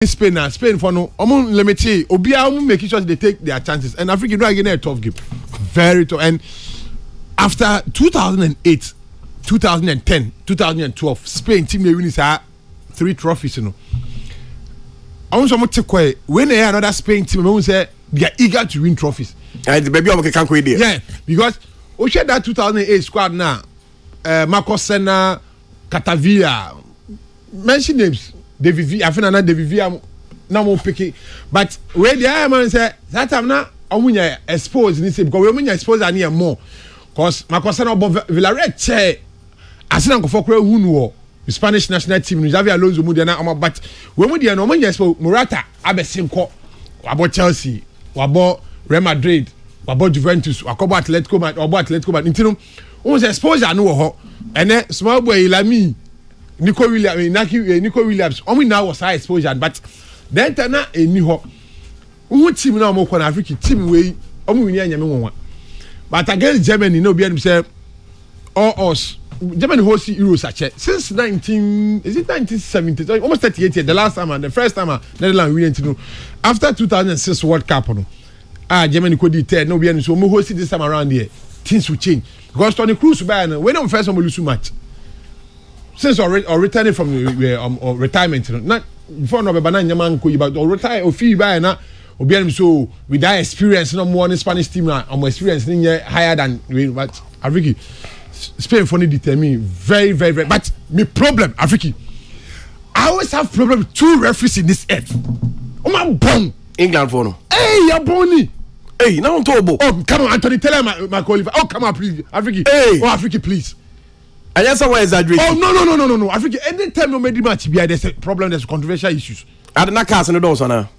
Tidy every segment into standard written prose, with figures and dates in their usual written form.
Spain for no limit obi make sure they take their chances and Africa do again a tough game, very tough. And after 2008 2010 2012 Spain team they win 3 trophies, you know. I want some to quay when they are another Spain team we say they are eager to win trophies. And baby I'm can quay there. Yeah, because we share that 2008 squad now, Marcos Senna, Catavilla, mention names. David V, I think David V na mo pick, but where the other man say that time na omunya expose ni say because we omunya expose ani more cause Marcos na obo Villarreal che asina nkofo kura hu nu wo Spanish national team ni Xavi Alonso mu de na omo, but we mu de na omunya expose Morata abesinko wabo Chelsea wabo Real Madrid wabo Juventus wakobo Atletico Madrid ntino won say exposure no wo ho ene small boy Lami Nico Williams, only now was high exposure, but then Tana a new hop. Who team now more than African team way, only one. But against Germany, no be say or us. Germany hosts Euro such since 1970, almost 38 years, the last time and the first time Netherlands winning to know. After 2006 World Cup, Germany could do no be so more hosted this time around here. Things will change. Because Tony Cruz when on first time we lose too much. Since or returning from retirement, not before no banana man ko but or retire or fee by na obi so with that experience no more in Spanish team na experience higher than but Africa Spain for determine very but me problem Africa I always have problem with 2 referees in this earth. Oh my bon England for no. Hey, ya boni. Hey, now on Tobo. Oh, come on, Anthony, tell him my qualify. Oh, come on, please, Africa. Hey, oh, Africa, please. And that's why exaggerate. Oh no. Africa, anytime you make the match, there's a problem, there's controversial issues. I did not cast in the doors now.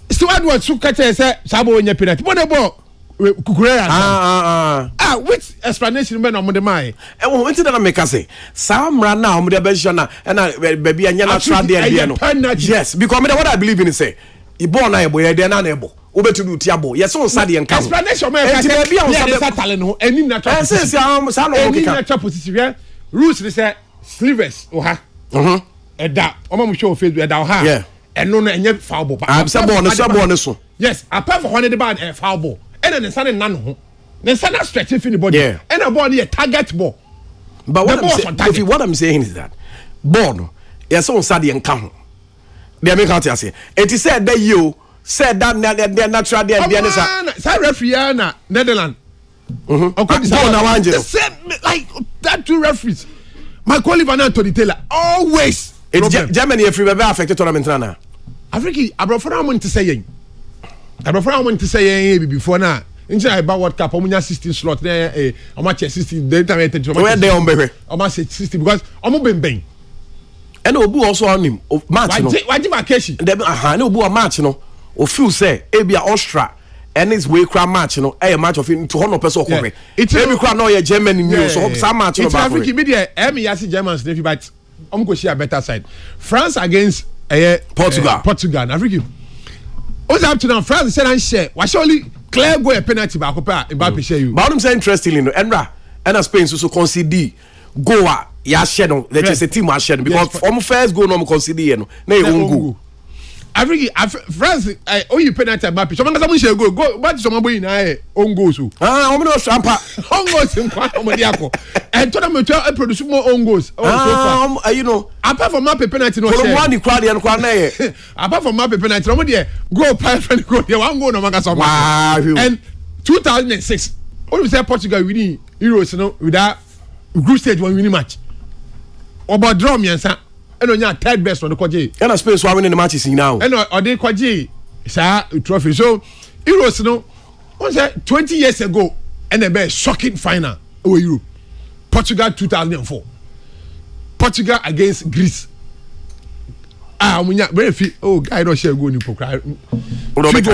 So what was so catch say Sabo in your penalty? What about Kukurea? Which explanation when on the mind? And when did I make us say? Sam ran now with the Beshana and baby and Yana yes, because what I believe in say. Ibon na ebo ye de na ebo. Obetu du tiabo. Yes on sade en kan. Explanation me ka say bia on sade talent no eni natural. Say sa no eni natural position. Rules they say sleeveless o ha. Eda. Omo mo show Facebook eda o ha. Yeah. Eno no enye foul ball. Am say ball no so. Yes, apart from one the bad foul ball. Ena ne sane nan ho. Ne sane stretch fin the body. Yeah. Ena ball ne target ball. But what I'm saying is that ball no yes on sade en kan. They make out say it is said that you said that they natural there and say referee na Netherlands the same like that 2 referees my qualify na Tony Taylor always Germany if you affected tournament na Africa abrofo want to say yen before na inside about World Cup omunya 16 slot na match 16 the time where they on be almost 60 because omo ben and obu also on him match no why vacation dem na obu a match no o feel say ebia Austria and his way crowd match no a match of him to 100% correct it maybe crowd no ye Germany new so some match no back Africa media yasi Germans if but go share better side France against Portugal Africa what's up to now France said and share was surely clear go a penalty back up Mbappe share you but I'm saying interestingly no and Spain so concede go ya share no let us say team was share because from first goal no concede no na e go France you penalty Mbappe so manga some share go but some boy na on goal so o me no sampa on goals nkwa o me dey akọ and tournament produce more on goals so far you know apart from Mbappe penalty no share from one crowd and kwa na apart from Mbappe penalty no dey go five friend go there one goal no manga some and 2006 when we say Portugal winning Euros no with that group stage one winning match about draw miensa eno nya third best on the kwaje and Spain so winning the matches now eno ode kwaje sa trophy so Euros no one say 20 years ago and a very shocking final over Europe Portugal 2004 Portugal against Greece omunya very fit guy don't share go ni pokra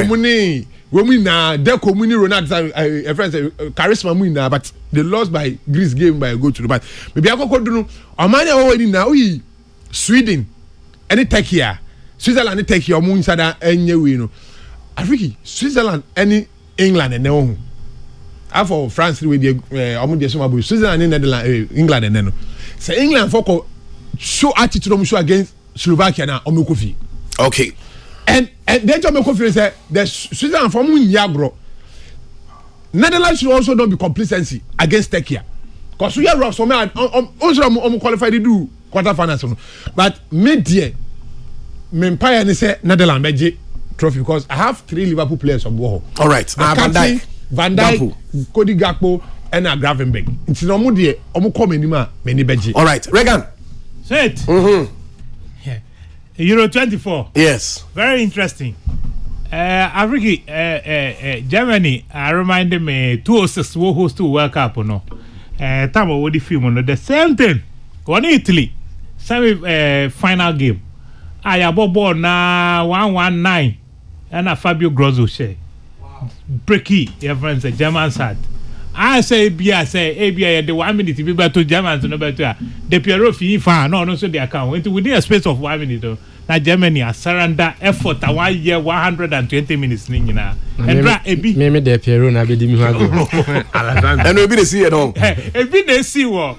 money when we na Deco Muni Ronaldo friends charisma mu na but they lost by Greece game by a goal to the but maybe akoko do no omanya already na Sweden any Turkey Switzerland any Turkey omu insada enye we no Africa Switzerland any England and no after France we dey omu dey so mabu Switzerland and Netherlands England and no say England for show attitude omu show against Slovakia na omu kofi Okay. And then John McCoy said the Switzerland from Yagro. Netherlands should also not be complacency against Turkey. Because we are rough, so I'm qualified to do quarterfinals. But mid-year, Empire and say Netherlands Magic trophy because I have 3 Liverpool players on board. All right. Van Dijk, Cody Gakpo, and Gravenberch. It's no more dear. Many Beji. All right, Regan. Say it. Yeah. Euro 24. Yes. Very interesting. Africa, Germany, reminded me 206 will host to World Cup, no. Time of the film, no. The same thing. One Italy, semi final game. I have bought now 119 and a Fabio Grosso share. Breaky, your friends, a German side. I say, the 1 minute to be better to Germans, no better. The Piero FIFA, no, so the account. Within a space of 1 minute, though. Now Germany has surrender effort a 1 year 120 minutes nina. And ebi me the Piero na be di mi hago. And we be the see no. Ebi dey see wo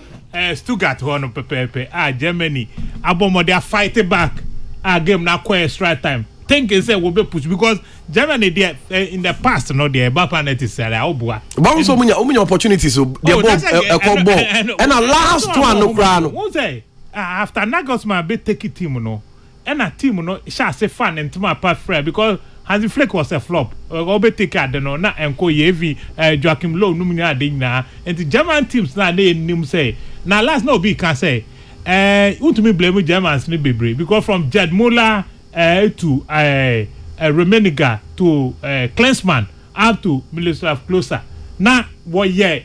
Stuttgart one pepe Germany abomo they fight back game na quite extra time. Think say we be push because Germany there in the past no there Mbappe net is obua. But so many opportunities so the ball and a last one no cry no. Who say after Nagelsmann be take team no. And a team no shall say fan and to my part friend because Hansi Flick was a flop. Obe take out the no na enko yevi Joachim Low numina dina and the German teams na they name say now last no be can say ultimately blame Germans ni bebre because from Gerd Müller to Rummenigge to Klinsmann up to Miroslav Klose na what year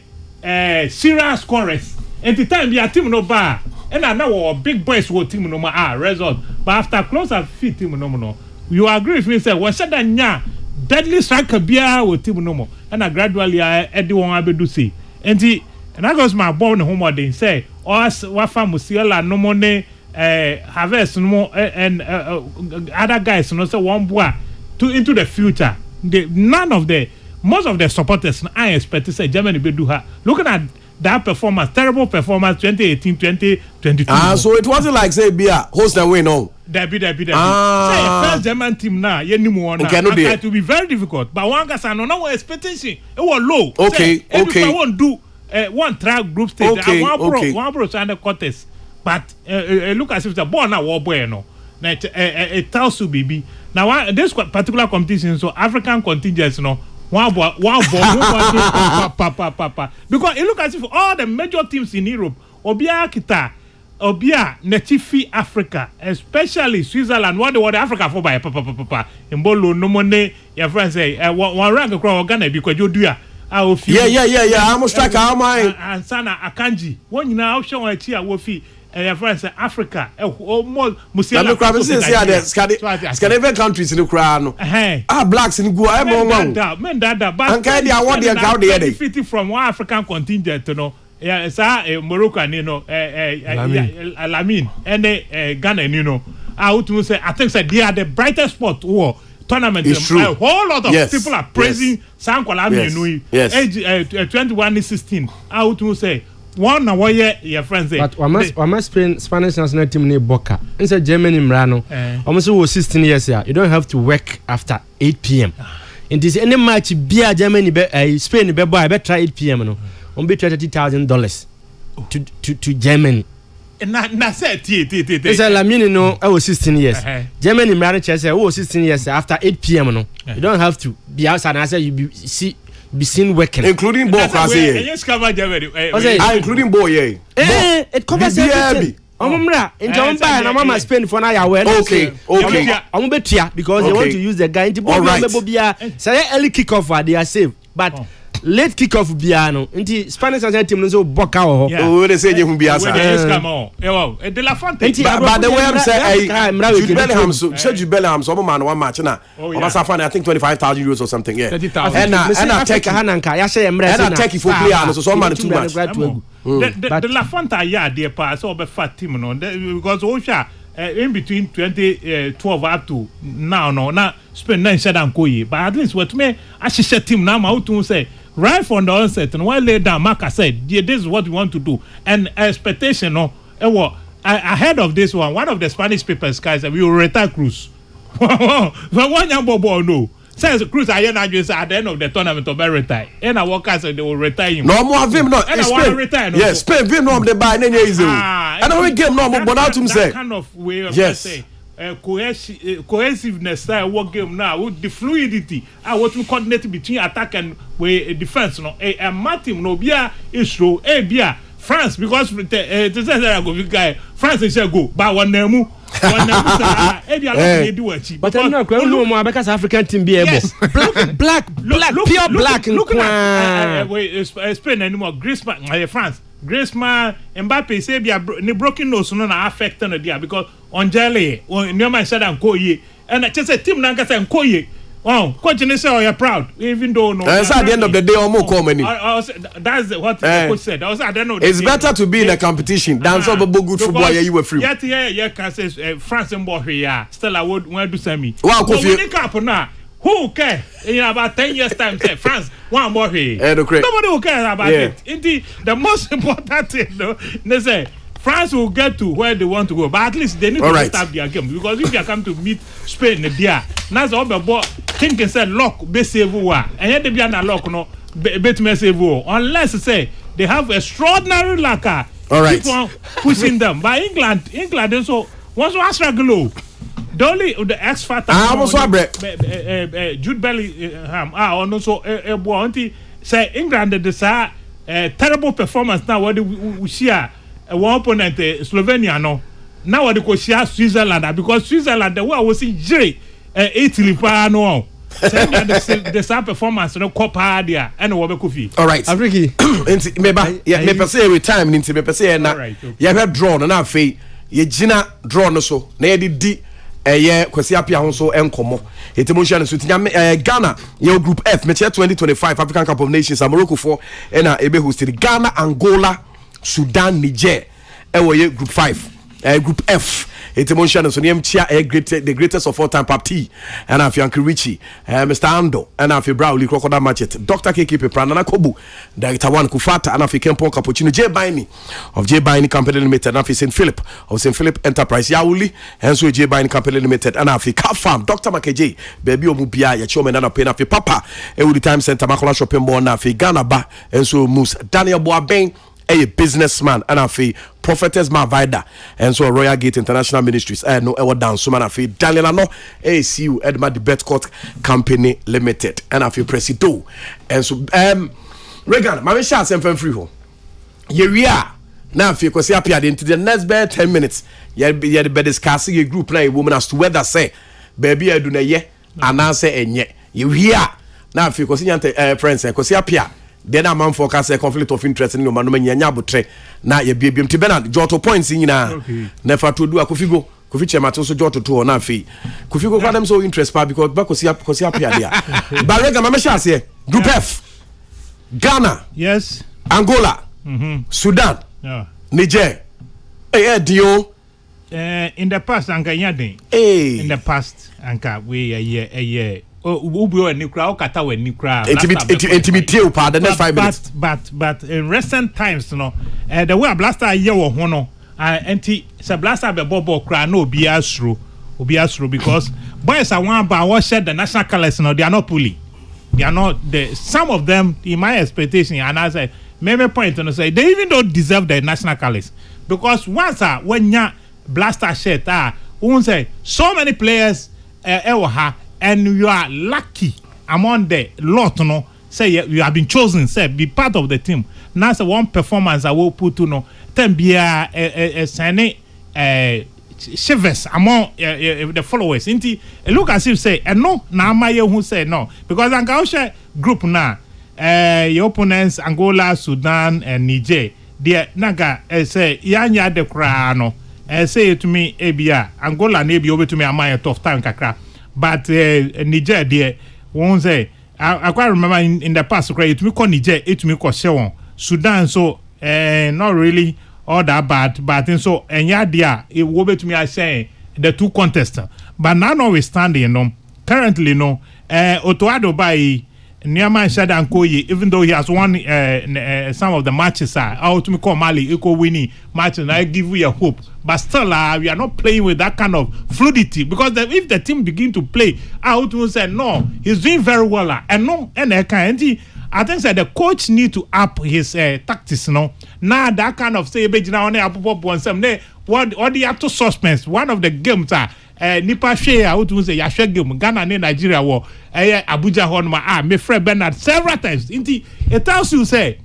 serious scorers and the time your team no bar. And I know big boys will team no result. But after close up fit team no. You agree with me, say when said that deadly striker beer with team no more. And I gradually Eddie won't be do see. And I goes my born home they say us wafa musiala no money harvest no more and other guys no say one boy to into the future. None of the most of the supporters I expect to say Germany be do her. Looking at that performance, terrible performance 2018, 2022. So it wasn't like say be a host and win no. There be. Say first German team now, you need more now. It will be very difficult. But one guy no expectation. It was low. Okay. I won't do one track group stage. One bro under quarters. But look as if the ball now war boy no. It tells you baby. Now this particular competition so African contingents no. One ball, papa. Because it look as if all the major teams in Europe, Obia Kita, Obia Netifi Africa, especially Switzerland, what the Africa for by papa. In Bolo, no money, your friends say, one rank across Ghana because you do ya. Yeah. I'm a striker, am I? And Sana Akanji, one you now show a cheer wofi. Your friends say Africa, almost Musiala. Scandinavian countries in the crown. Blacks in Goa, men that, but I want the account defeated from one African contingent, you know. Yeah, sir, Moroccan, you know, Lamin, and Ghana, you know. I would say, I think that they are the brightest spot war tournament. It's true. A whole lot of people are praising Sanko-Lami, age 21 16. I would say. One na why your friends say but we must Spanish national team ni Boca inside Germany mrano almost was 16 years here you don't have to work after 8 p.m. in this any match be Germany Spain be boy be try 8 p.m. no on be $30,000 to Germany na say t inside Lamine no I was 16 years Germany mrano say I was 16 years after 8 p.m. no you don't have to be outside and say you be seen working including ball class including ball it covers everything omumra in John buy na mama Spain for na ya we okay betia because they want to use the guy into bobia say early kick off they are safe but late kick off bia no nti Spanish national team no so boka ho they say you bia sa de la Fonte but the way I'm say Jude Bellingham so man one match na obasa fan I think 25,000 euros or something and take hananka ya share emre and take for player so man too much the La Fonte ya dey pass so be fat team no because Osha in between 2012 up to now Spain na shut down koyi but at least what me ashishe team now ma to say right from the onset and when lay down Marca said this is what we want to do and expectation no ahead of this one of the Spanish papers guys we will retire Cruz One young bobo no. Says Cruz Ayana just at the end of the tournament of retire. And I work as they will retire him. No more of him, no. And I want to retire. Yes, Spain, Vim, no, they buy any easy. And I game no more, but out to say. Kind of way of yes. Cohesiveness style work game now with the fluidity. I want to coordinate between attack and defense. No, a Martin no be issue. Bia France because France is a go, but one name. But I'm not going to know because African team be able. Black, pure black. Look at Spain anymore. Griezmann, France. Griezmann, Mbappe say be broken nose no na affect no dia because on Jelly, no man said and Koye. And I just say team Nanka say Koye. Oh, continue say you're proud, even though no. That's at the end of the day, almost comedy. That's what the coach said. I don't know. It's better to be in a competition than so good football. You were free. Yeah, can say France and Bohia. Still, I would want to send me. Wow, who care? In about 10 years' time, say France one more here. Nobody will care about it. Indeed, the most important thing, though, they say. France will get to where they want to go, but at least they need to start their game because if they come to meet Spain, there, that's all the boy thinking said lock be save war, and yet they be an lock no bet me save war unless say they have extraordinary luck. Keep on pushing them. But England so once we struggle. The only the X factor. Jude Bellingham. Also say England the terrible performance now. What we see. One opponent Slovenia no now what they call Switzerland because Switzerland the way I was see Italy pa no the same performance no copa there and we be all right Afriki me per say with time nti me per say na ya hwe draw no na afei ye gina draw no so na ye di Kwesi Apia ho so enkomo etimotion no so tinya Ghana ye group F me 2025 African Cup of Nations Morocco for na ebe hosted Ghana, Angola, Sudan, Niger. Group 5, Group F. Emotion so name chia the greatest of all time Pap T and Afianki Richie, Mr. Ando and Afi Browley Crocodile Machete, Dr. KK Pranana Kobu, Director One Kufata and Afi Kempo Cappuccino J Biney of J Biney Company Limited and Afi St. Philip of St. Philip Enterprise Yauli and so J Biney Company Limited and Afi Car Farm Dr. Makeji Baby Omubia Yachomen and Afi Afi Papa Every Time Center Makola Shopping Mall and Afi Ghana Ba and so Moose Daniel Boabeng a businessman and afi prophetess Mavida and so Royal Gate International Ministries no ever down so man afi Daniel no ACU Edma the Bet Court Company Limited and afi Presido and so Regan my share sem free ho ye we are now afi Kwesi Apia into the next 10 minutes ye be discussing a group na a woman as to whether say baby edu na ye anase enye ye we are now afi Kwesi nyante friends Kwesi Apia then a man forecast a conflict of interest in your man nyanya botre na ye biebiem ti Bernard joto points nyina never to do a kofigo mato so joto to na afi kofigo kwa dem so interest pa because ba Kwesi Apia there Barega mama sha say group F Ghana yes Angola Sudan Niger Dio in the past anka yade in the past anka we a Ubio and Nikra, Okata when Nikra. Intimidate the next 5 minutes. But in recent times, you know, the way a blaster year or hono, anti Sablaster be bobo cry no be as true because boys are one by what shed the national colors, no, they are not pulling. They are not some of them, in my expectation, and I say, maybe point to say they even don't deserve the national colors because once when ya blaster shed, won't say so many players and you are lucky among the lot, you know, say you have been chosen, say be part of the team. Now say one performance I will put to know, then be a shivers among the followers. Inti look as if say no, na my who say no because Angausha group now, your opponents Angola, Sudan, and Niger. They naga say yanya de krano. Say to me, Abia Angola, nebi over to me. Am I a tough time kakra? But Niger, dear, won't say. I quite remember in the past, it me call Niger, it me call Shewon. Sudan, so not really all that bad, but so and yeah, dear, it will be to me. I say the two contestants, but now notwithstanding, you know, currently, no, Otoado by Niama Shadan Koye, even though he has won some of the matches, I to me call Mali, equal winning matches, and I give you a hope. but still we are not playing with that kind of fluidity because if the team begin to play, I would say no, he's doing very well and no, and I think that the coach need to up his tactics, no. Now that kind of say, what the to suspense. One of the games Nipa share I would say Yasha game Ghana and Nigeria war Abuja Honma my friend Bernard several times. It tells you say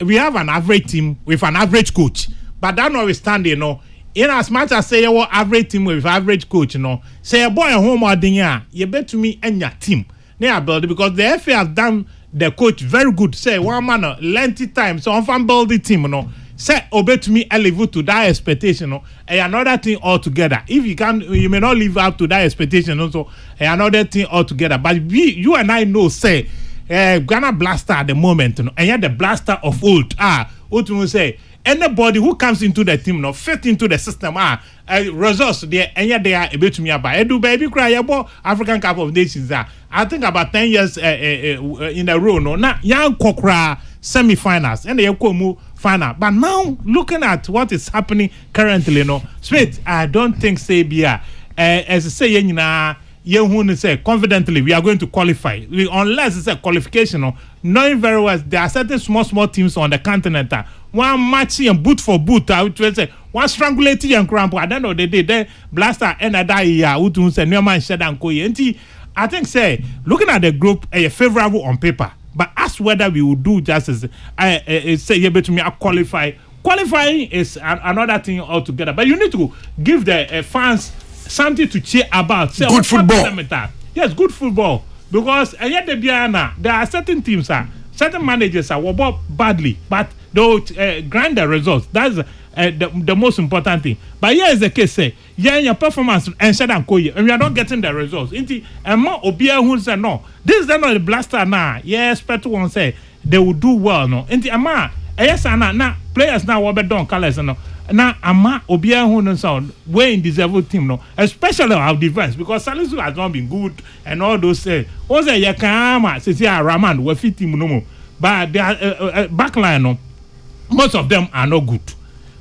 we have an average team with an average coach, but that notwithstanding, you know, in as much as say your average team with average coach, you know, say a boy at home or dinya, you bet to me and your team. They are building because the FA has done the coach very good. Say one man lengthy time, so on fan build the team, you know. Say obey to me elevate to that expectation, you know, and another thing altogether. If you can, you may not live up to that expectation, also another thing altogether. But you and I know, say. Ghana Blaster at the moment, you know, and yet the Blaster of old. What you say? Anybody who comes into the team, no, fit into the system, results there, and yet they are able to me about. Edu baby cry about African Cup of Nations. I think about 10 years in a row, no, not young Kokra semi-finals and the Yokomu final. But now looking at what is happening currently, no, Smith, I don't think Sabia, as I say, you know. You say confidently we are going to qualify unless it's a qualification, knowing very well there are certain small teams on the continent. One match and boot for boot, I would say one strangulating and cramp. I don't know they did then Blaster and a die who say no man shed and koyi. I think say looking at the group favorable on paper, but as whether we will do just as say you bet me qualify. Qualifying is another thing altogether, but you need to give the fans something to cheer about. Say, good football. Yes, good football. Because yet there are certain teams, certain managers are badly, but they'll grind the results. That's the most important thing. But here is the case, say, your performance and we are not getting the results. And more Obia who say no, this is not the Blaster now. Yeah, expect one say they will do well. No, yes, now players now will be done colors. No. Now, Obia who sound way in disabled team, no, especially our defense because Salisu has not been good and all those say, was a Yakama, Cecilia Raman, we fit team no more. But their backline, no, most of them are not good.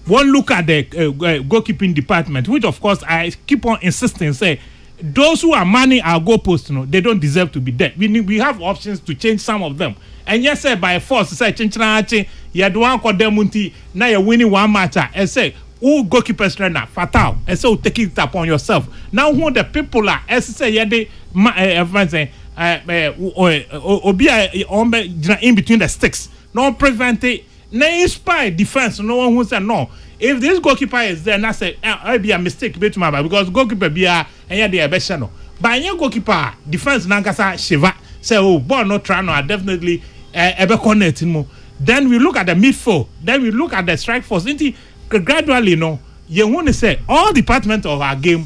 One look at the goalkeeping department, which of course I keep on insisting, say, those who are manning our goalposts, no, they don't deserve to be there. We have options to change some of them. And yes, say by force, say change. You do one call them now you're winning one match. And say, who goalkeepers trainer fatal? And so take it upon yourself. Now who the people are? As say, yeah, they in between the sticks. No prevent it. No inspire defense. No one who said no. If this goalkeeper is there, and I say, I'll be a mistake because goalkeeper be and yeah, they are better no. But your goalkeeper defense nankasa Shiva say, oh, ball no try no, definitely ebe connect more. Then we look at the midfield. Then we look at the strike force. Gradually, you want to say all departments of our game,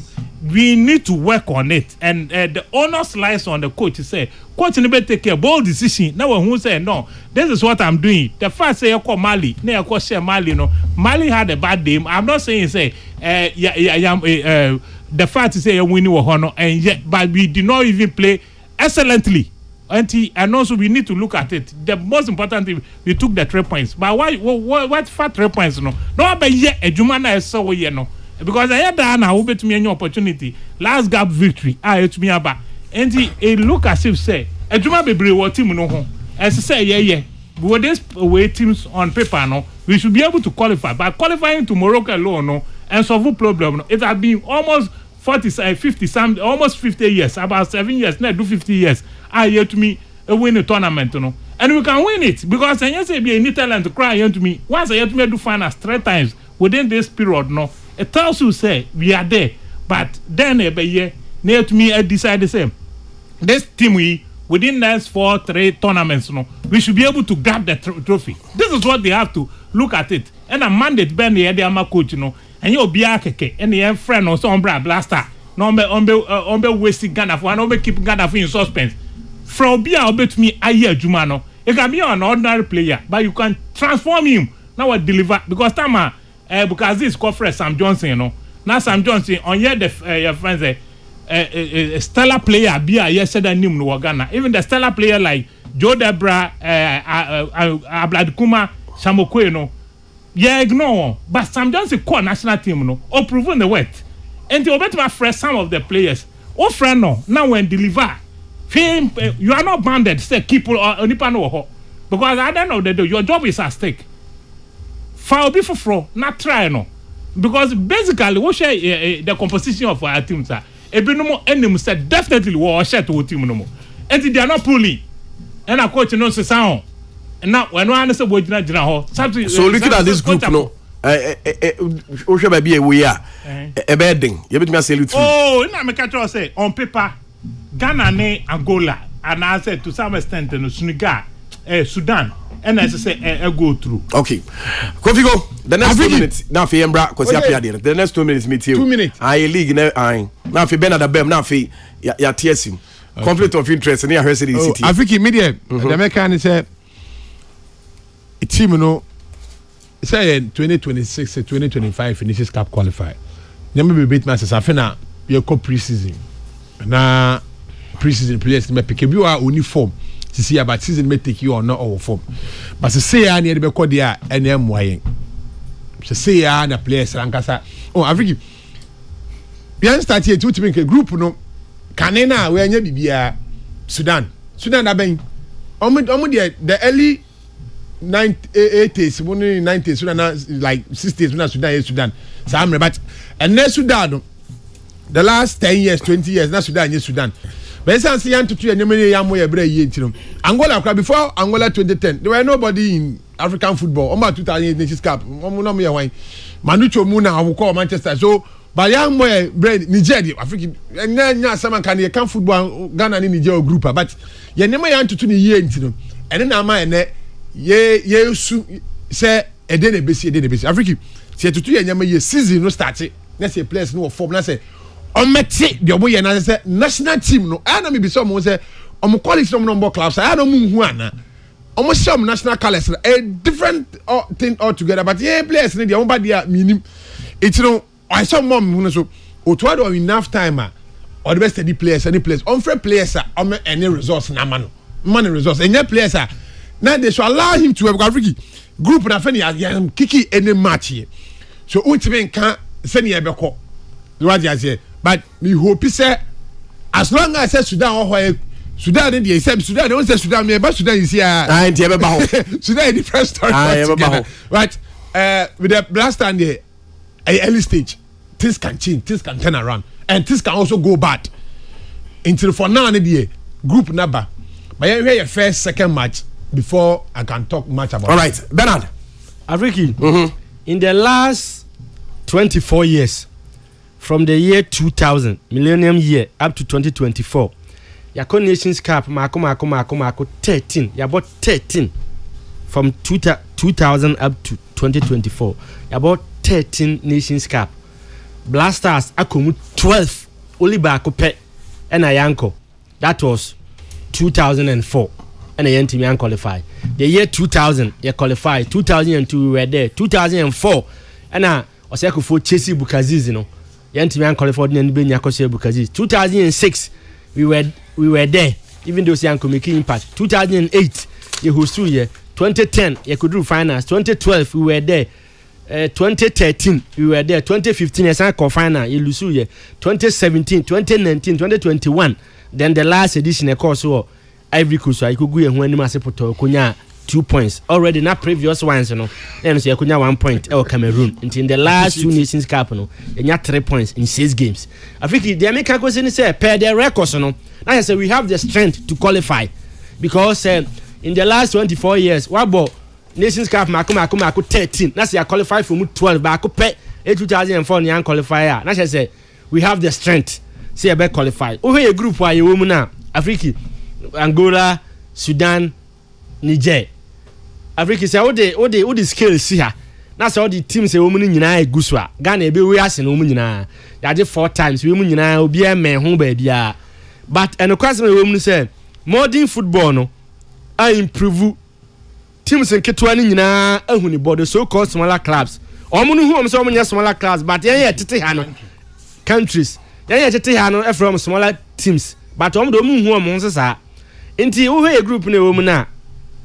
we need to work on it. And the onus lies on the coach to say, coach, you better take a bold decision. Now, who say no, this is what I'm doing. The first say you call Mali, now you call share Mali. Mali had a bad game. I'm not saying say the fact is say you winning with honor, and yet, but we did not even play excellently. And also we need to look at it. The most important thing, we took the 3 points. But what for 3 points? No, but yet a Jumana is so no. Because I had done now to me any opportunity. Last gap victory. It's me about. And he look as if say a Juma be brave what team no home. As I say, yeah. With this way teams on paper, no, we should be able to qualify. But qualifying to Morocco alone, no, and solve the problem. No, it has been almost 50 some almost 50 years, about 7 years, now do 50 years. I hear to me win a tournament, and we can win it because I say be a talent to cry to me. Once I hear to me do finals 3 times within this period, no, it tells you say we are there. But then every year, near to me, I decide the same. This team within next 3 tournaments, we should be able to grab the trophy. This is what they have to look at it. And a mandate Ben the Ediama coach, and you'll be a keke and the friend or some Blaster. No, wasting Ghana for and keep Ghana for in suspense. From Bia obet me a year Jumano. It can be an ordinary player, but you can transform him. Now what deliver because Tama because this called for Sam Johnson, Now Sam Johnson on here your friends a stellar player Bia yesterday name no Ghana. Even the stellar player like Joe Debra Abladkuma Samokwe yeah ignore but Sam Johnson core national team no or proven the wet and the obet fresh some of the players o friend no now when deliver fame you are not bounded say keep or nipa no because at the end of the day your job is at stake for be for not try no because basically we share the composition of our teams are ebinom enim said definitely we share to team no more and they are not pulling and our coach no say sound now when one say we gina ho so looking at this group no o hwe ba bia we a e be den you betimi say it oh na me catch say on paper Ghana ne Angola and I said to some extent no Senegal Sudan and as I say go through okay Kofi go the next 2 minutes now for Embra because you appear there the next 2 minutes meet you 2 minutes I league now for Bernard Abem now for ya TSM conflict of interest in here city African media the American say a team no say 2026 2025 finishes cup qualify them be beat matches afena your cup pre-season na pre-season players me pick bi wa uniform see about season may take you or not our form but say ya na be call there ene moyen say ya na players rankasa oh African we start here to make a group no kanena we anya bibia Sudan da ben omo the early 80s, 90s, like 60s, Sudan. So I'm but and then Sudan, the last 10 years, 20 years, not Sudan. But it's a young to 2 and you Angola, before Angola 2010, there were nobody in African football. About 2008 Nations Cup, Manucho Muna, I will call Manchester. So, but young boy, Nigeria, African, and then someone can football, Ghana in Nigeria group, but you never young to 20 years, and then I'm ye su say e dey besi Africa say tutu ye nyama ye season no start na say players no form na say on meti de obo ye na say national team no ana me bi so mo say on quality no number clubs ana mo hu ana on show national colors a different thing altogether but yeah players ni de on ba dia minim it no I saw mom hu so o to do enough time or the best steady players any players on free players on any resource na money resource any players now they should allow him to have African group na fani ya kiki any match here so ultimate can send you beko what you say but me hope say as long as Sudan or Sudan in the same Sudan don't say Sudan me but Sudan is here Sudan is the first story right with the blast and the early stage things can change things can turn around and things can also go bad until for now the group number but you hear your first second match before I can talk much about all right Bernard Afriki in the last 24 years from the year 2000 millennium year up to 2024 Yako Nations Cup Mako 13 ya bought 13 from 2000 up to 2024 ya bought 13 Nations Cup Blasters akomu 12 only baako pe ena yanko that was 2004 and the team can qualify. The year 2000, you qualified. 2002 we were there. 2004, and I was like for Chelsea Bukaziz, you know. The team can qualify. And be Nyakoshe Bukaziz. 2006, we were there. Even though they can make impact. 2008, you hosted year. 2010, you could do finals. 2012, we were there. 2013, we were there. 2015, you can final. You lose year. 2017, 2019, 2021. Then the last edition, of course, Ivory Coast, I could go and win Masepoto, Kunya 2 points. Already not previous ones, you know. Then say Kunya 1 point, or Cameroon. Until in the last 2 Nations Cup, you know, and you 3 points in 6 games. I think the American question is per their records, you know. Now I say we have the strength to qualify because in the last 24 years, what about Nations Cup, Mako 13. That's I qualify for 12, but I could pay 2004 young qualifier. Now I say we have the strength. Say about qualify. Over a group where you woman now, Africa. Angola, Sudan, Niger. Africa say all the skills here. That's all the teams say women nyina eguswa. Ghana be we ase no women nyina. Ya dey 4 times we women nyina obi e men ho ba bia. But and the question we women say modern football no I improve teams in ketwa ni nyina ahu ni board so called smaller clubs. Omo no hu so omo smaller clubs but ye tete ha no countries. Ye tete ha no from smaller teams. But omo do mu hu omo sesa. Inti we a group na woman na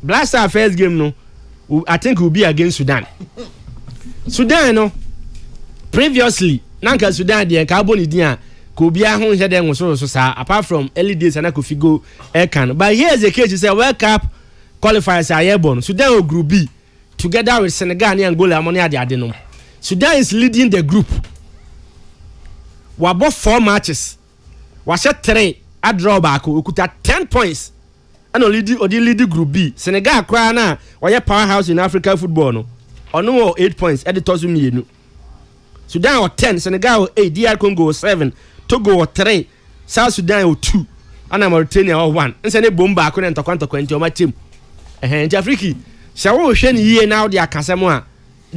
Blaster first game no I think will be against Sudan. Sudan no previously nanka Sudan de ka boni din a ko bia ho hye de so sa apart from early days and ko figo e kan but here is the case say World Cup qualifiers are airborne. Sudan o group B together with Senegal and Angola among ade no. Sudan is leading the group. We bought 4 matches. We shot 3 a draw back. We could have 10 points. And only lead group B. Senegal cry na we powerhouse in African football no. Ono 8 points at the Tozu Mienu. Sudan 10, Senegal 8, DR Congo 7, Togo 3, South Sudan 2, and Mauritania 1. And send a bomb back on to quanto my team. And Afriki, shall we year now their Casamoa?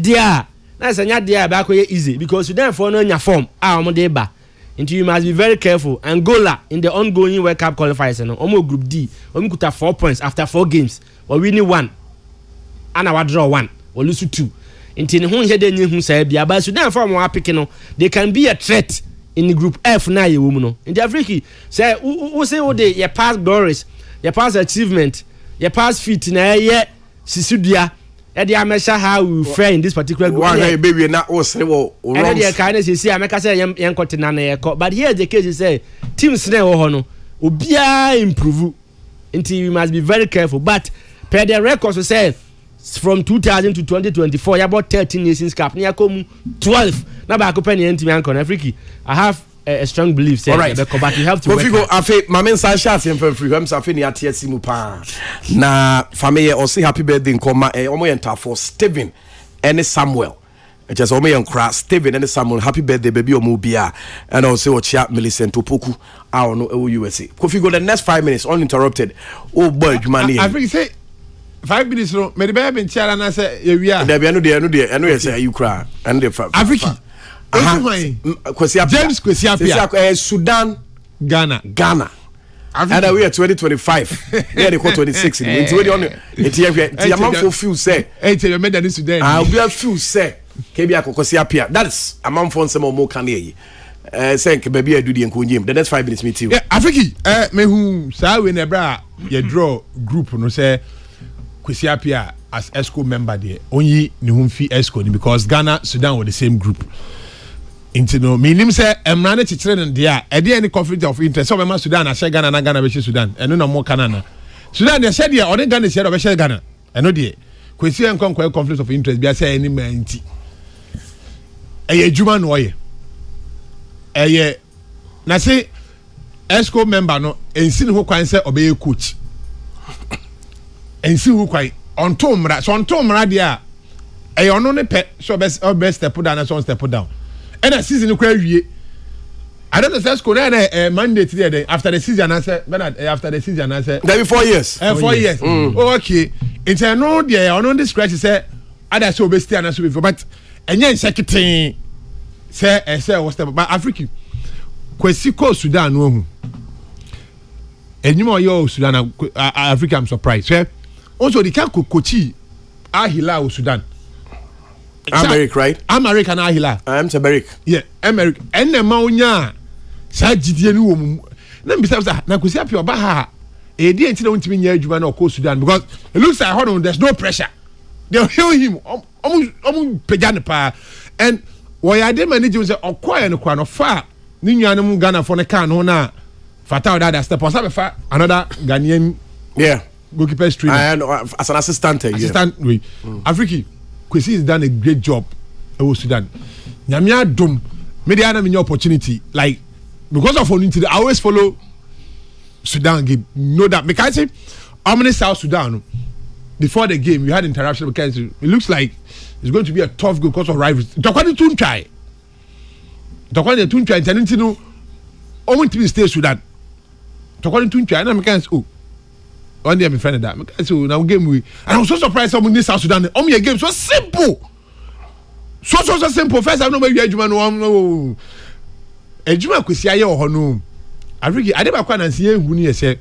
Dear, that's a dear back easy because Sudan for no your form, our Modeba. And you must be very careful. Angola in the ongoing World Cup qualifiers, and Omo Group D, we could have 4 points after 4 games, or winning 1, and our draw 1, or lose 2. Until who had any who said, but Sudan for more picking, they can be a threat in the Group F now, you woman. In the Afriki, say, who say, oh, they, your past glories, your past achievement, your past feat in a year, Sisudia. Eddie Amesha how we fare in this particular group. One baby not was well. And the kindness you see, I make us say young continent. But here the case is say team snare or hono ubia improve until you must be very careful. But per the records we say from 2000 to 2024, you about 13 nations cup. Near come 12. Now back open the team Ankon Afriki. I have a strong belief say right. But you have to go afi my men say shots in free him say afi ni atiasi mu pa na family or say happy birthday nkoma omo yenta for Steven and Samuel it just omo yenkra Steven and Samuel happy birthday baby omo bia and also Ochia Millicent Opoku a no USA Kofi go the next 5 minutes uninterrupted oh boy jumani I think say 5 minutes no me be be ntiara na say ye wi a there be no dey say you cry and the Afriki James Kwesiapia Sudan Ghana and we are 2025 yeah they call 26 into we on it your man for feel say you made that Sudan I'll be a few say Kebia Kwesiapia that is a man for some more can here say baby I do the enkunjim the next 5 minutes meet you yeah Afriki me who say we nebra you draw group no say Kwesiapia as ESCO member there only ni humfi ESCO because Ghana Sudan were the same group. Into no meaning say emrane chichire no dia e dey any conflict of interest so be ma Sudan na share Ghana na Ghana be share Sudan eno no mo Canada Sudan dey share dia ode Ghana share be share Ghana eno dey kwesi enkonkwa conflict of interest bia say any manti eye adwuma no oye eye na say ESCO member no ensi ho kwan say obey coach ensi ho kwan onto mra so onto mra dia eye ono ne pe so best step down and so step down. And a season quite I don't know if ESCO na mandate there after the season answer Bernard after the season answer there be 4 years 4 years oh okay it's no there on the scratch say other so be stay and so before but enye secretary say was step but Africa Kwesi ko Sudan no hu enyimo yo Sudan Africa I'm surprised also the can coach Ahila Sudan America, right? American Ahila. I'm America. Yeah, America. And the Maunya Sajidi and woman. Then besides that, Nakusiapio Baha, a dear incident won't be near Juman or Sudan because it looks like hold on, there's no pressure. They'll hear him almost Pejanapa. And why I did manage to say, or quiet and quite far. Ninyanum Ghana for the can on Fatah that step or another Ghanaian goalkeeper stream. And as an assistant, Afriki. Kwesi has done a great job in Sudan. Nyamia dum media na me opportunity like because of only I always follow Sudan game. Know that because how many South Sudan before the game we had interaction because it looks like it's going to be a tough game because of rivals. Tokwani Tunchai. Tokwani Tunchai tendency no only to stay Sudan. Tokwani Tunchai na because one day I'm friend of that. So now game we and I'm so surprised someone in South Sudan. Your game so simple. So simple. First I know maybe Ejuma no. Ejuma Kwesi aye o hono. Afriki ade ba kwa na nsie hu ni ese.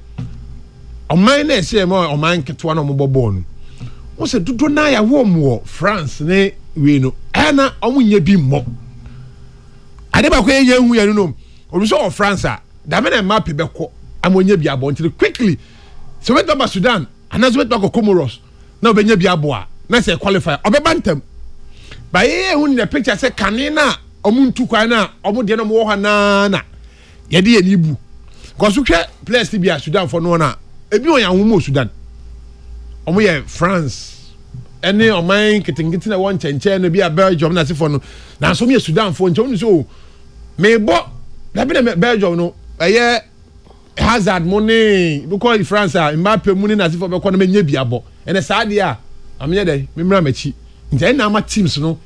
Oman na ese mo oman keto na mo bobo no. Wo se dodo na ya wo mo France ne we no. Ana omunye bi mo. Ade ba kwa ye hu ya no. Obi so of France a da me na map be ko. Amonye bi abonti quickly. So went to Sudan and as went to Comoros now benya bi aboa na say qualify obebantem But when the picture say kanina omuntu kwana omo de no mo ho na ye de anibu because we players to be a Sudan for no na ebi on yan wo Sudan omo ye France ene oman kitingiti na won chenche no bi a Belgium na se for no na so me Sudan for nche so me bo da bi na Belgium no eye hazard money because France Mbappe money na se for be ko na me nya bi abo ene sa de a amye de me mra machi nche na ma teams no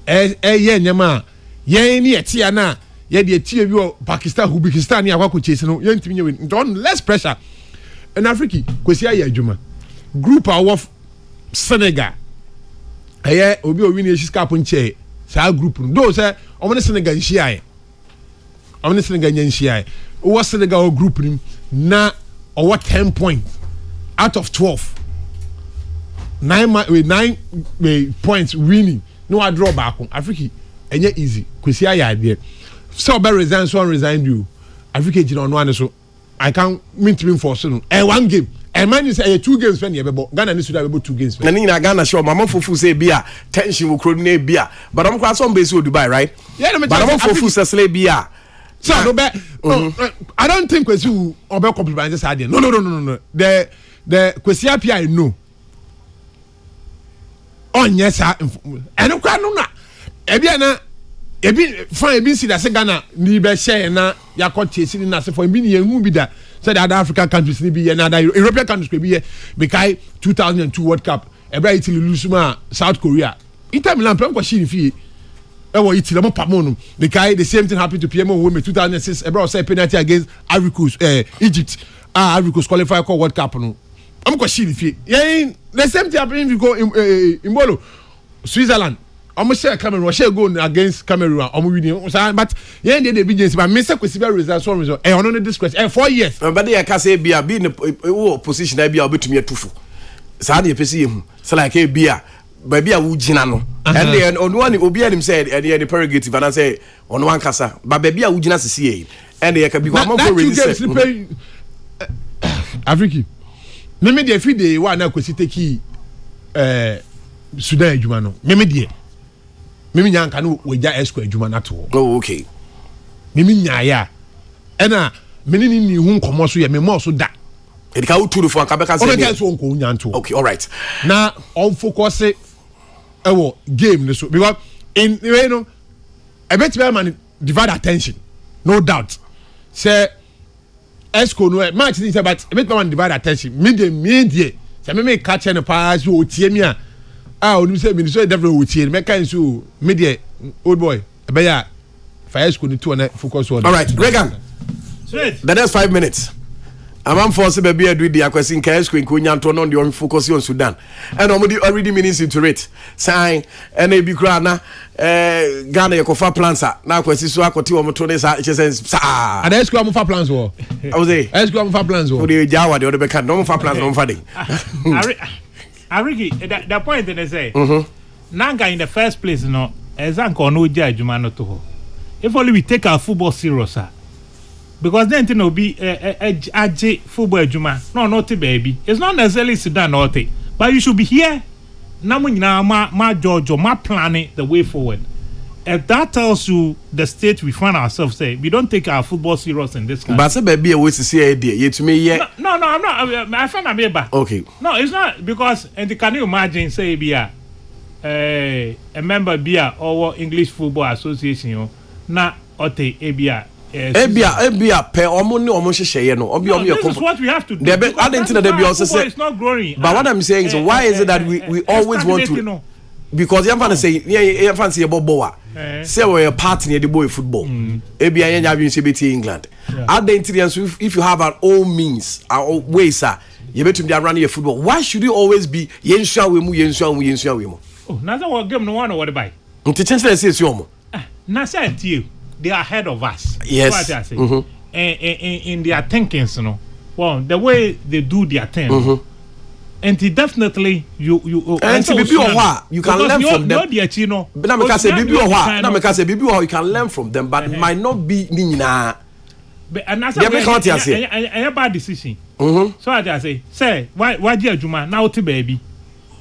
ye nyama yen ni etia na ye de etia bi o Pakistan Uzbekistan ni akwa ko chase no yen timi nyewe don't less pressure in Africa kwesi aye adwuma group of Senegal obi o win Asia Cup nche sa group no do say omo ne Senegal nhia ye o Senegal group ni na o 10 points out of 12 9 points winning no I draw back on Africa enye easy kwesi aya there so be resign you Africa jina on one so I can mean to force no one game and man you say 2 games when you be Ghana ni Sudan be 2 games na ni na Ghana show mama fofu say bia tension wo kro na bia but am kwa some base Dubai right yeah but mama fofu say bia so no be I don't think kwesi obe compliment this idea no the kwesi apia I know on yes and kwa no na ebi see that say Ghana ni be share na yakoti esi na se for ebi ni hu bi da say the other African countries ni bi here na other European countries be here because 2002 World Cup ebra Italy lose ma South Korea Inter Milan plan kwa shi fi Italy mo pamo no because the same thing happened to PMO women 2006 ebra say penalty against Ivory Coast Egypt Ivory Coast qualify for World Cup no am kwa shi fi the same thing happened if you go in Bolo Switzerland almost share Cameroon Russia go against Cameroon winning but yeah they be just but Mr. Kwesi result so result on this question 4 years but they can say be in a position that be obetumi atufu sa de pese hu say like bia ba bia wo gina no and then on one obi anim said and the prerogative and I say on one kasa but ba bia wo gina sisi and they can be one for really Africa me dey fi dey one na Kwesi take Sudan adwuma no me dey mimi nyanka no weja esco adwuma na to oh okay mimi nyaaya ena meni ni hu nkomo so ye me mo so da e ka uturu fo anka beka say o so nko nyanto okay all right na on focus ewo game ne so because in you know a bit man divide attention no doubt say esco no match ni say but a bit man divide attention media say me catch any pass o tie mi a onu say me so devil o tie me kan so media old boy e be ya fire esco ni to na focus on all right Regan the next 5 minutes amam force be be adu di akwasi nka esco nko nyanto no dey focus on Sudan and already minutes into it sign and e bi kra na Ghana yakofa plans na akwasi so akoti wo moto ne sa sa and esco am fa plans wo I was say esco am fa plans wo dey jawa dey be kan no fa plans no fa dey Arigi, the point that they say, Nanga in the first place, no, Zanko no judgment no to her. If only we take our football serious, because then it will be a football juma. No, not baby. It's not necessarily Sudan or but you should be here. Now, my Georgia, my planning the way forward. If that tells you the state we find ourselves, say we don't take our football serious in this country. But say baby, we see idea. You to me, yeah. No, I'm not. I find I'm here. Okay. No, it's not because. And can you imagine, say, be a member be a or English Football Association, you know, na ote ebia. Ebia per omo ni omo hyehyeye no. This is what we have to do. I didn't think that they be also say it's not growing. But what I'm saying is, why is it that we always want to? Because you have to say, you have say about Boa. Say we're a partner the boy football. Ebia you have in England. At the interiors, if you have our own means, our own ways, you better be around your football. Why should you always be yensha we mu? Oh, now what game no one or what buy? To change the say yomo. Now say to you, they are ahead of us. Yes. What I say. In their thinkings, you know. Well, the way they do their thing. And definitely you and to be you can learn from them. But now I say bibi you can learn from them, but might not be nina. But and that's a bad decision. So I say why dear Juma now to baby.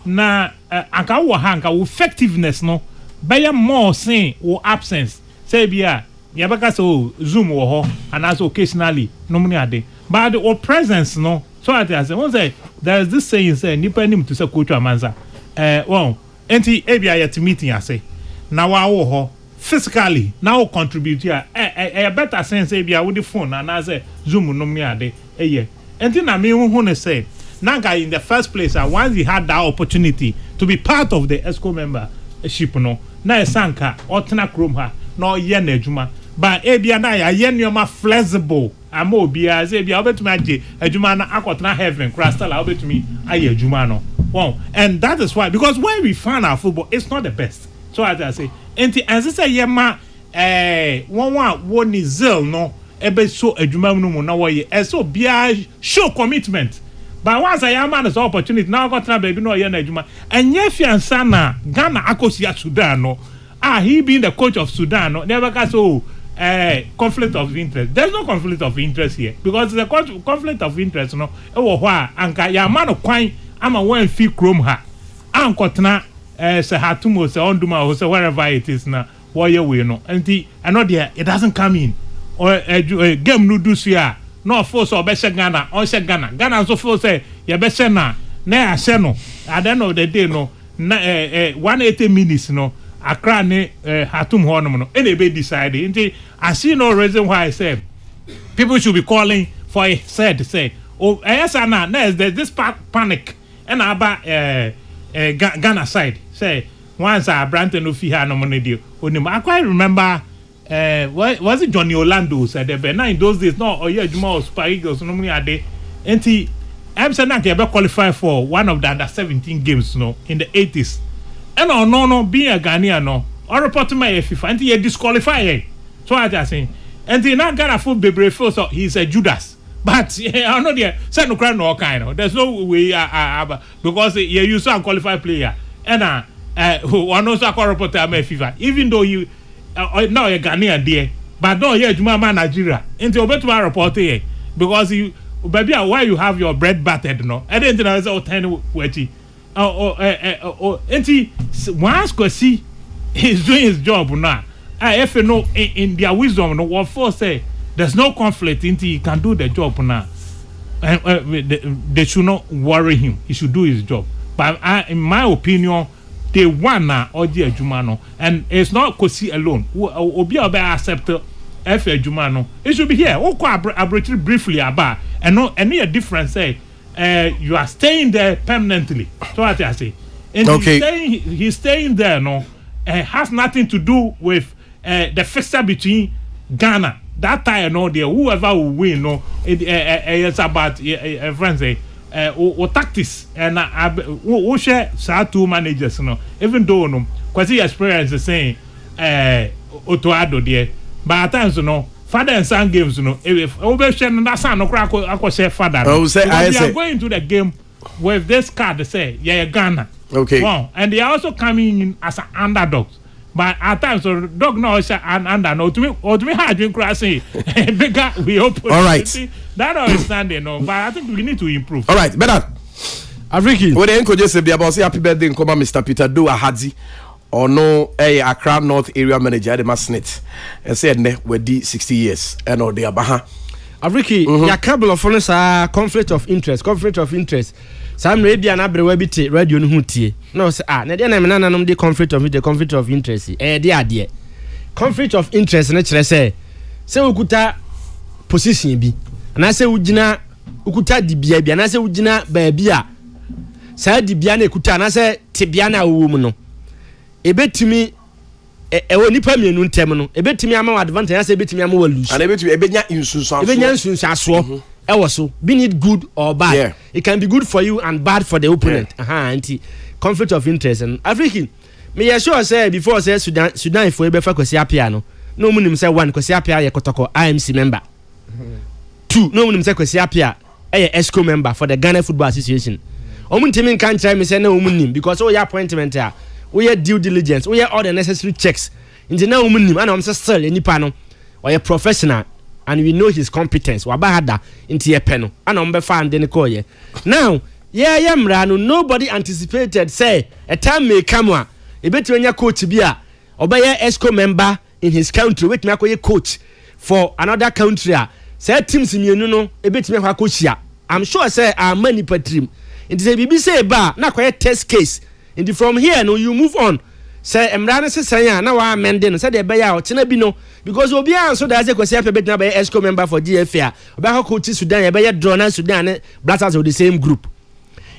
Na anka wo ha anka effectiveness no Be more saying or absence. Say bia yabaka so Zoom or ho and as occasionally no money ade. But or presence no. So I say one say there is this saying say nipa nim to say coach amanza. Well, enti ebia yet meeting I say. Now wa wo ho physically now contribute here. Better sense ebia with the phone and as a Zoom no money ade. Enti na me who say Naga in the first place, once he had that opportunity to be part of the ESCO membership, no, na sanka otna krom ha, no ye na adwuma. But ebia na ya ye nneoma flexible. Ama obia say ebia obetumi age adwuma na akotna heaven, crystal obetumi aye adwuma no. Wow. And that is why, because when we find our football, it's not the best. So as I say, enti as say ye ma one is zeal no, ebe so adwuma no mo na wo ye. So bia show commitment. But once I am this opportunity, now I got to baby no yen and yes, na Ghana Akosia Sudan no. He being the coach of Sudan no, never got so conflict of interest. There's no conflict of interest here because the conflict of interest no. Why anka ya man kwan ama wan fi krom ha. Ankotna se hatumo se onduma or se wherever it is na warrior we no. And I know there it doesn't come in or game no do so no force or best Ghana or Ghana so force say ya best na no at the end of the day no 180 minutes no Accra ne Hatum Hornum no anybody decided. I see no reason why I said people should be calling for a said say oh yes na there's this panic and about Ghana side say once I Branton no fi ha no money deal I quite remember was it Johnny Orlando said there now in those days no or yeah Juma or Super Eagles no money ade enti I'm saying that they qualify for one of the under 17 games no in the 80s and no being a Ghanaian no or report to my FIFA enti you disqualify so I just saying enti now Ghana full bebre feel so he's a Judas but I know there say no crowd no kind there's no way because you use a qualified player and one also report to my FIFA even though you now a Ghanaian there, but no, yeah, Juma Nigeria. Into Obetua report here because you, baby, why you have your bread battered, no? I didn't know it's all 10 wetty. Once Kwesi he's doing his job now. If you know in their wisdom, no, what for say there's no conflict until he can do the job now. They should not worry him. He should do his job. But in my opinion, they want na Oji Ejumano, and it's not Kosi alone. Obi obe accept F Ejumano. It should be here. Oko briefly about and no any difference say you are staying there permanently. So what I say. And okay. He's staying there no has nothing to do with the fixture between Ghana. That time no there whoever will win no it's about friends say or tactics and we share two managers no even though no Kwesi experience is saying Otoado there but at times no father and son games no if we share that son no crack I share father no. We are going to the game with this card they say yeah Ghana okay wow and they are also coming in as an underdog. But at times, so dog no is an under no to me hard drink crashing bigger we open. All right, that understanding no, but I think we need to improve. All right, better. Afriki. What the encourage say about say happy birthday in come Mr. Peter Do Ahadzi or no Accra North area manager the Masnet. And said ne we di 60 years and all the abaha. Afriki, ya couple of honest conflict of interest. Some radio and abre webite radio no hutie. No say na dey na me nananom dey conflict of interest. Dey conflict of interest na kire say ukuta position bi. Na say ugina ukuta dibia bi na say ugina baabi a say dibia na ekuta na say tibia na wo mu no. Ebetimi nipa mienu ntem no. Ebetimi ama advantage na say ebetimi ama lose. And ebetimi ebenya insunsanso. Ebenya insunsanso. Also, be it good or bad, yeah. It can be good for you and bad for the opponent. Yeah. Conflict of interest and African. Me sure say before say Sudan if we be for Kwesi Appiah no munim say one Kwesi Appiah ye kotoko IMC member. 2 no munim say Kwesi Appiah ESCO member for the Ghana Football Association. Omuntimi kan try me say na omunim because we appointment here, we due diligence, we all the necessary checks. Inti na omunim and am say still enipa no or a professional. And we know his competence. Wabahada into a penno. And I'm befand in the coye. Now, nobody anticipated, say, a time may come. A bit when your coach be obeye ESCO member in his country wait me akoye coach for another country say teams mienu no ebetime kwa coachia I'm sure say many patrim it say bibi say ba na akoye test case and from here no you move on say emra ne sesan na wa amend no say de be ya o tena bi no because obi an so da say kwesi ape bet na be ESCO member for GFA obi ha coach Sudan e be ya draw na Sudan ne Blackstars of the same group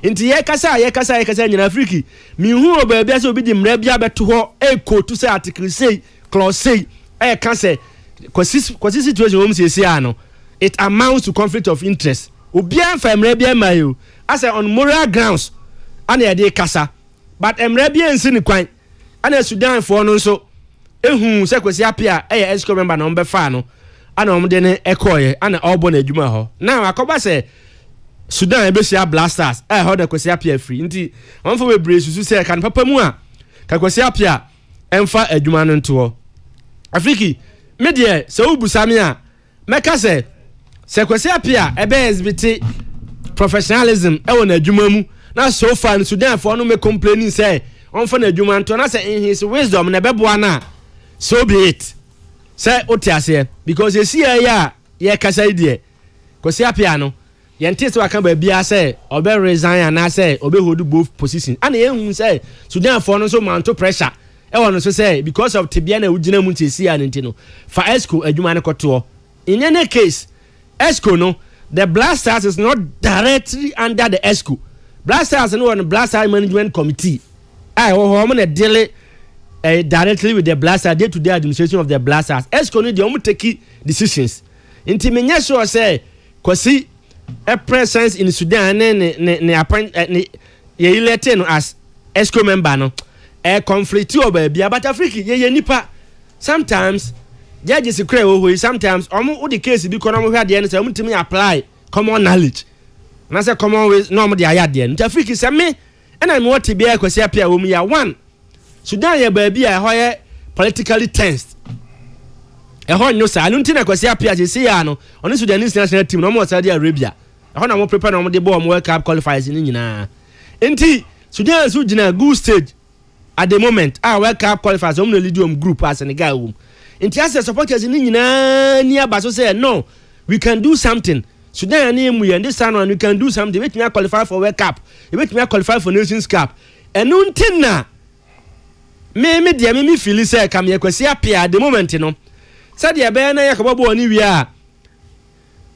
inti ye kasa nyina Afriki mi hu obi ase obi di mra bia beto ho e quote say article say clause say e ka say kwesi situation wo mse ano it amounts to conflict of interest obi an fa mra bia mayo as on moral grounds ana ye de kasa but mra bia nsi ni kwan ana Sudan for no so ehu se kwesi apia ESCO member na ombe fa no ana omde ne ekoye ana obo na adwuma ho now akoba se Sudan ebesia Blasters ho da kwesi apia free nti onfo we brace susu se kan papa mu a ka kwesi apia emfa adwuma no nto Afriki media se ubusame a meka se kwesi apia ebe exhibit professionalism e na adwuma mu na so far in Sudan for no me complaining say onfo na adwuma nto na say in his wisdom na beboa na so be it say otiase because you see ya ye kasa idie kwesi apia no yente so aka ba bia say obe resign na say obe hold both position and ehun say Sudan for no so mount pressure e won so say because of tibia na ugina mu ntesi ya nti no for ESCO adwuma ne koto in any case ESCO no the Blasters is not directly under the ESCO Blasters no on Blasters management committee ho mo na deal directly with the Blasters day-to-day administration of the Blasters ESCO no dey take decisions nti menye sure say kwasi a presence in Sudan ne appoint ye elected no as ESCO member no conflict over bia but Africa ye nipa sometimes judges cry oh sometimes omo the case bi kono mo hwa de no say omo timi apply common knowledge na say common ways no mo de aya de no Africa say me na me what bia kwasi apia wo mu ya one Sudan ye ba bia ho ye politically tensed ho no sa anunti na kwasi apia je say ya no ono Sudanese national team no mo Saudi Arabia ho na mo prepare no mo de ball mo World Cup qualifiers ni nyina enti Sudan so gina good stage at the moment World Cup qualifiers no lead group as Senegal enti as supporters ni nyina ni abaso say no we can do something Sudan ni mu and this time we can do something make me qualify for World Cup make me qualify for Nations Cup enunti na me dia me feel say kam ye kwasi apia at the moment no said the be na yakobabo ni wi a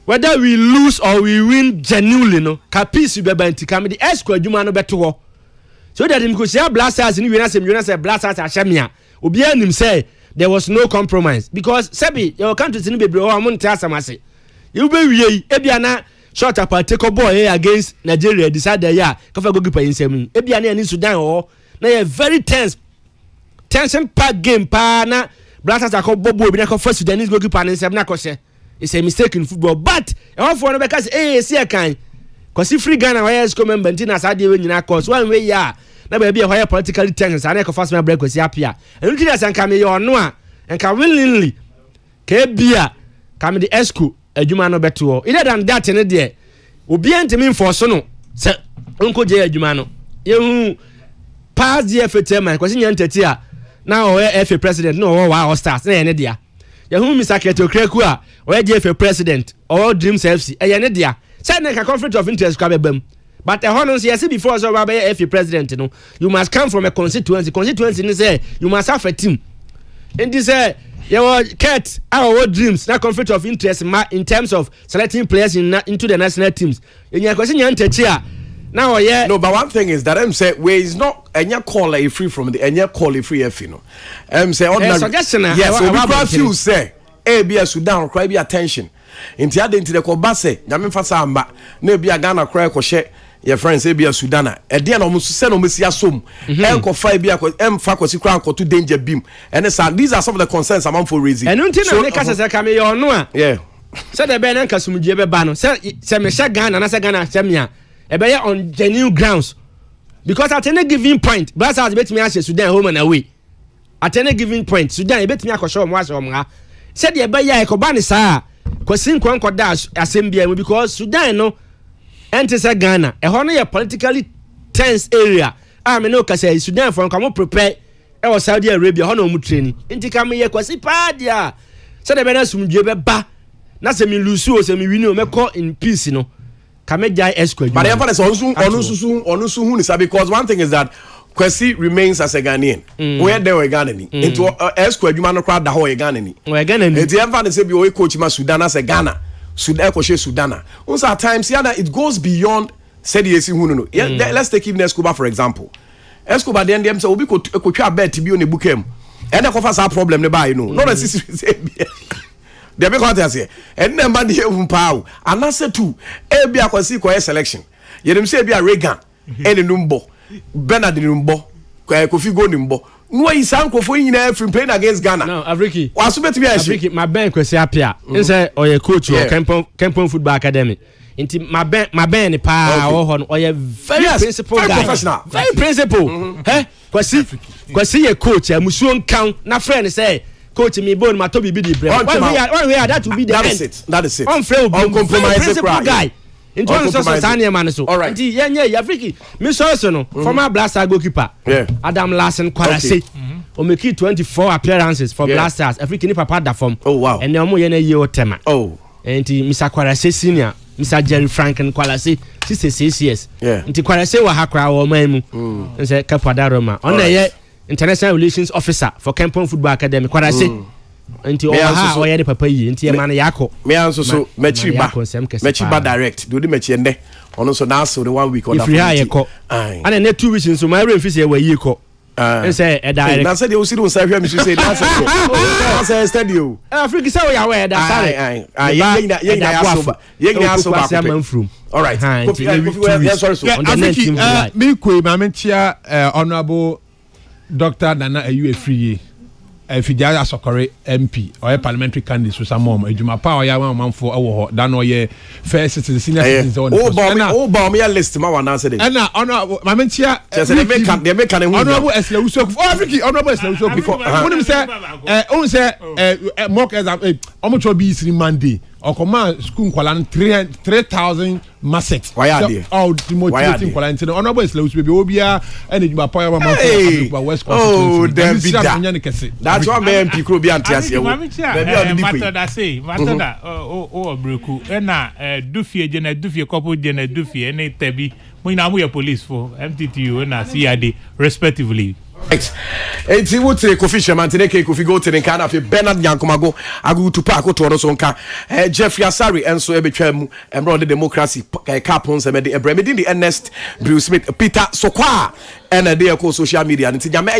whether we lose or we win genuinely no ka peace be banti kam the ESCO adwuma no beto ho so that him kwasi Blasters ni wi na say Blasters ahemia obi anim say there was no compromise because sebi your country ni bebre ho am ntia asamase you be wie e bia na short up take ball against Nigeria decide ya ka fa goalkeeper insem e bia na ni Sudan ho na ye very tension pack game pa na Blasters akobobo obi na ko first Sudanese goalkeeper insem na ko she it's a mistake in football but e won for no be cause see kan cause free Ghana why ESCO member ntina sa de we nyina cause one way ya na ba bia why politically tension na ko first man break kwasi apia enu ti san kam ye ono a enka willingly ka bia kam the ESCO adwuma no beto either than that ne de obi antimi enforce no se onko je adwuma no yehu pass the FA chairman kwasi nyantati a na o FA president no o wa Stars na ye ne dia yehu Mr. Keto Kreku a o ye FA president o Dreams FC ye ne dia say na conflict of interest kwa bebam but the honors yes before so ba FA president no you must come from a constituency ni say you must have a team and this your cat our Dreams na conflict of interest in terms of selecting players into the national teams enya kwasi nyantachi a now yeah no but one thing is that say where is not enya call a free from the enya call a free F no say ordinary suggestion yes so we few say be a Sudan cry be attention inti ade inti de ko ba say nyame fa samba na be a Ghana cry ko hye your friends be a Sudan e de na omusu se na omesi asom enko fa be a emfa kwasi kra anko to danger beam and these are some of the concerns among for raising and until na make us say come you no a yeah say the be na kasumdie be ba no say me hye Ghana na say Ghana hye ebe ya on genuine grounds because at any given point Blasters bet me as Sudan home and away at any given point Sudan bet me akosho mo asho mo ha said ebe ya ekoba ne saa kwasin kwankoda assembly because Sudan no ente say Ghana e ho no ye politically tense area me no ka say Sudan for come prepare was Saudi Arabia hono mu training nti ka me ye kwasi pa dia se de be na sumdue be ba na se me lose o se me win o me call in peace no ka me jai escort but the fact is onu su hu ni sa because one thing is that Kwesi remains as a Ghanaian. Where they were Ghanaian. Into escort adwuma no crowd da ho e Ghanaian. We Ghanaian. Enti emfa say bi o coach ma Sudan as a Ghana. Sudan ko she Sudan. Also at times here it goes beyond said yesi hu no. Let's take even Escobar for example. Escobar then dem say obi ko twa bet bi o ne bukem. E na ko fa sa problem ne ba you know. No na sisi say bia. They be quite say. And dem ba de hu pa o. Anase tu e bia Kwesi ko selection. Ye dem say bia Reagan e ne numbo. Bernard Nimbo, Kofi Go Nimbo. No, he's uncle for from playing against Ghana. No, Afriki. Was better be Afriki. My bank Kwesi apia. Inside or a coach or Kempon Football Academy. Into my bank ni pa or a very principled guy. Professional. Very principled. Eh? Kwesi a coach. A musuon count. Na friend say. Coach me bone my Toby Bidi bread. One way that will be the that end. is it. That is it. Uncompromising guy. In terms of Sanya Manaso. All right. Yeah, Afriki. Miss Osono, former Blaster goalkeeper. Yeah. Adam Larson Kwalase. Omeki 24 appearances for Blasters. Afriki ni papa da form. Oh wow. And now mo yene year tema. Oh. And Mr. Kwalase senior, Mr. Jerry Franken Kwalase, 66 years. Yeah. Nti Kwalase wa hakra wo maimu. Nse Kapada Roma. On the international relations officer for Kempon Football Academy. Kwalase. Nti o ye de papa yi nti e ma na yakọ me anso so mechiba direct do the mechi ende ono so na so the 1 week on that and na 2 weeks so my rain fi say we yi ko say e direct na say dey o si do say hwe me say na say studio Africa say we ya we da sare ye so ba all right Africa me ko ma mentia honorable Dr. Nana Ayuefriye Fijaya Sokore MP or parliamentary candidate with some mom ejuma pa oya wan manfo ewo ho da no ye first citizen senior citizen on oh ba me list ma wan answer dey na honorable mamentia they make an honorable Eslewuso for Africa honorable Eslewuso before when say mock exam omo cho bi siri Monday okoma school kwala 3000 maset why are they motivating kwala nti honorable Eslewuso be obia ene ejuma pa oya wan manfo West oh that's why me MP kro bi antiase wo matoda say matoda o breku na dufie je na dufie couple je na dufie na tabi mo ina mo ye police for MTTU na CID respectively. Right. Enti wote Kofi Shemantene ke Kofi go tene kana fe Bernard Nyankomago agu tupa akoto so nka Jeffrey Asari enso ebetwa mu emro de democracy capon se me de ebremedin the Ernest Bruce Smith Peter Sokwa ena de ko social media nti nyame